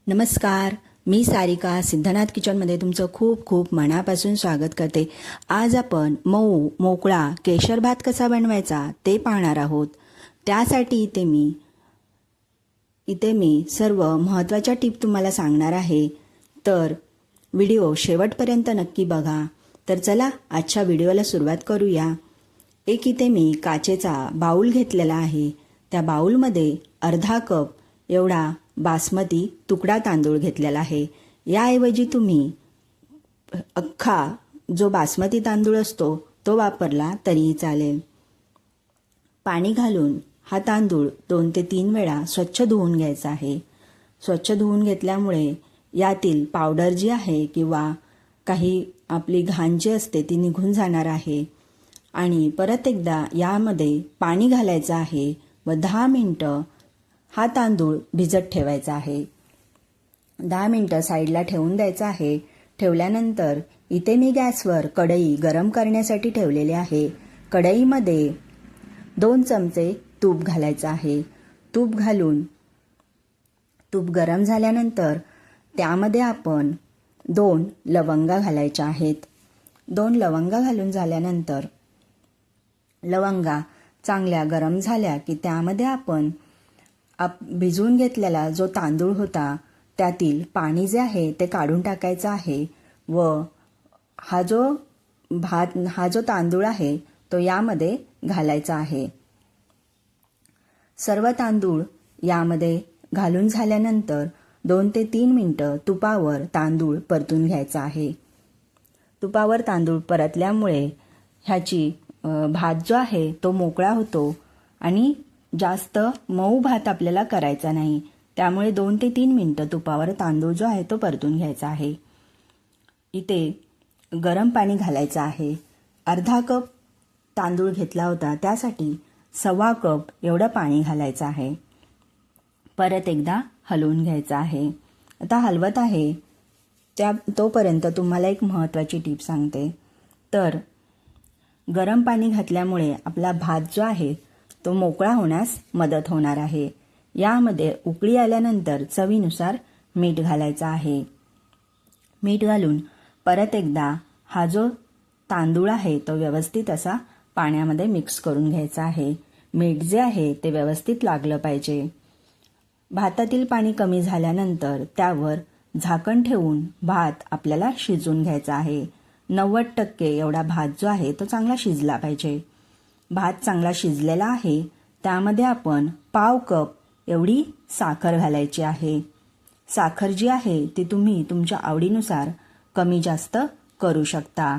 नमस्कार, मी सारिका सिद्धनाथ किचनमध्ये तुमचं खूप खूप मनापासून स्वागत करते। आज आपण मोकळा केशर भात कसा बनवायचा ते पाहणार आहोत। त्यासाठी इथे मी सर्व महत्त्वाच्या टिप तुम्हाला सांगणार आहे, तर व्हिडिओ शेवटपर्यंत नक्की बघा। तर चला आजच्या व्हिडिओला सुरुवात करूया। इथे मी काचेचा बाउल घेतलेला आहे। त्या बाउलमध्ये अर्धा कप एवढा बासमती तुकडा तांदूळ घेतलेला आहे। याऐवजी तुम्ही अख्खा जो बासमती तांदूळ असतो तो वापरला तरीही चालेल। पाणी घालून हा तांदूळ 2 ते 3 वेळा स्वच्छ धुवून घ्यायचा आहे। स्वच्छ धुवून घेतल्यामुळे यातील पावडर जी आहे किंवा काही आपली घाण जी असते ती निघून जाणार आहे। आणि परत एकदा यामध्ये पाणी घालायचं आहे व 10 मिनिटं हा तांदूळ भिजत ठेवायचा आहे। 10 मिनिटं साईडला ठेवून द्यायचा आहे। ठेवल्यानंतर इथे मी गॅसवर कढई गरम करण्यासाठी ठेवलेली आहे। कढईमध्ये 2 चमचे तूप घालायचं आहे। तूप घालून तूप गरम झाल्यानंतर त्यामध्ये आपण 2 लवंगा घालायच्या आहेत। 2 लवंगा घालून झाल्यानंतर लवंगा चांगल्या गरम झाल्या की त्यामध्ये आपण भिजवून घेतलेला जो तांदूळ होता त्यातील पाणी जे आहे ते काढून टाकायचं आहे व हा जो तांदूळ आहे तो यामध्ये घालायचा आहे। सर्व तांदूळ यामध्ये घालून झाल्यानंतर 2 ते 3 मिनिटं तुपावर तांदूळ परतून घ्यायचा आहे। तुपावर तांदूळ परतल्यामुळे ह्याची भात जो आहे तो मोकळा होतो आणि जास्त मऊ भात आपल्याला करायचा नाही। त्यामुळे 2 ते 3 मिनिटं तुपावर तांदूळ जो आहे तो परतून घ्यायचा आहे। इथे गरम पाणी घालायचं आहे। अर्धा कप तांदूळ घेतला होता त्यासाठी 1.25 कप एवढं पाणी घालायचं आहे। परत एकदा हलवून घ्यायचं आहे। आता हलवत आहे तोपर्यंत तुम्हाला एक महत्त्वाची टीप सांगते। तर गरम पाणी घातल्यामुळे आपला भात जो आहे तो मोकळा होण्यास मदत होणार आहे। यामध्ये उकळी आल्यानंतर चवीनुसार मीठ घालायचं आहे। मीठ घालून परत एकदा हा जो तांदूळ आहे तो व्यवस्थित असा पाण्यामध्ये मिक्स करून घ्यायचा आहे। मीठ जे आहे ते व्यवस्थित लागलं पाहिजे। भातातील पाणी कमी झाल्यानंतर त्यावर झाकण ठेवून भात आपल्याला शिजवून घ्यायचा आहे। 90% एवढा भात जो आहे तो चांगला शिजला पाहिजे। भात चांगला शिजलेला आहे त्यामध्ये आपण 1/2 कप एवढी साखर घालायची आहे। साखर जी आहे ती तुम्ही तुमच्या आवडीनुसार कमी जास्त करू शकता।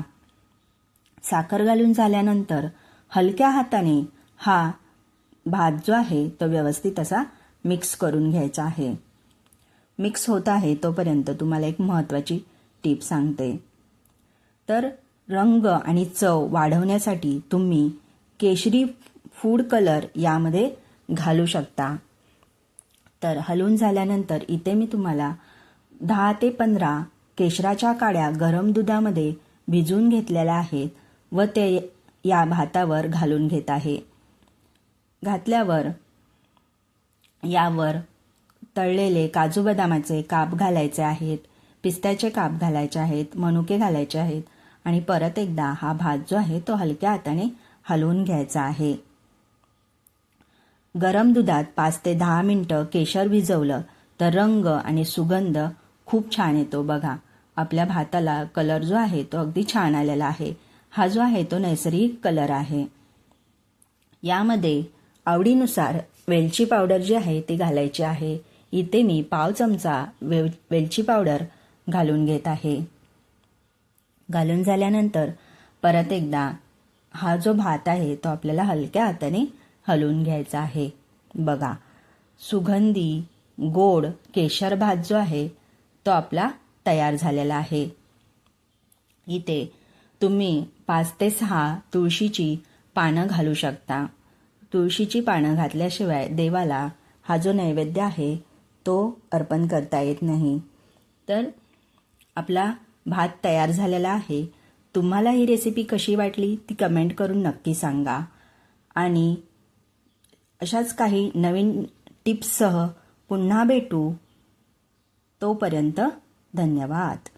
साखर घालून झाल्यानंतर हलक्या हाताने हा भात जो आहे तो व्यवस्थित असा मिक्स करून घ्यायचा आहे। मिक्स होत आहे तोपर्यंत तुम्हाला एक महत्त्वाची टीप सांगते। तर रंग आणि चव वाढवण्यासाठी तुम्ही केशरी फूड कलर यामध्ये घालू शकता। तर हलवून झाल्यानंतर इथे मी तुम्हाला 10 ते 15 केशराच्या काड्या गरम दुधामध्ये भिजवून घेतलेल्या आहेत व ते या भातावर घालून घेत आहे। घातल्यावर यावर तळलेले काजू बदामाचे काप घालायचे आहेत, पिस्त्याचे काप घालायचे आहेत, मनुके घालायचे आहेत आणि परत एकदा हा भात जो आहे तो हलक्या हाताने हलवून घ्यायचा आहे। गरम दुधात 5 ते 10 मिनिटं केशर भिजवलं तर रंग आणि सुगंध खूप छान येतो। बघा आपल्या भाताला कलर जो आहे तो अगदी छान आलेला आहे। हा जो आहे तो नैसर्गिक कलर आहे। यामध्ये आवडीनुसार वेलची पावडर जी आहे ती घालायची आहे। इथे मी 1/2 चमचा वेलची पावडर घालून घेत आहे। घालून झाल्यानंतर परत एकदा हा जो भात आहे तो आपल्याला हलक्या हाताने हलवून घ्यायचा आहे। बघा सुगंधी गोड केशर भात जो आहे तो आपला तयार झालेला आहे। इथे तुम्ही 5 ते 6 तुळशीची पानं घालू शकता। तुळशीची पानं घातल्याशिवाय देवाला हा जो नैवेद्य आहे तो अर्पण करता येत नाही। तर आपला भात तयार झालेला आहे। तुम्हाला ही रेसिपी कशी वाटली ती कमेंट करून नक्की सांगा आणि अशाच काही नवीन टिप्ससह पुन्हा भेटू। तोपर्यंत धन्यवाद.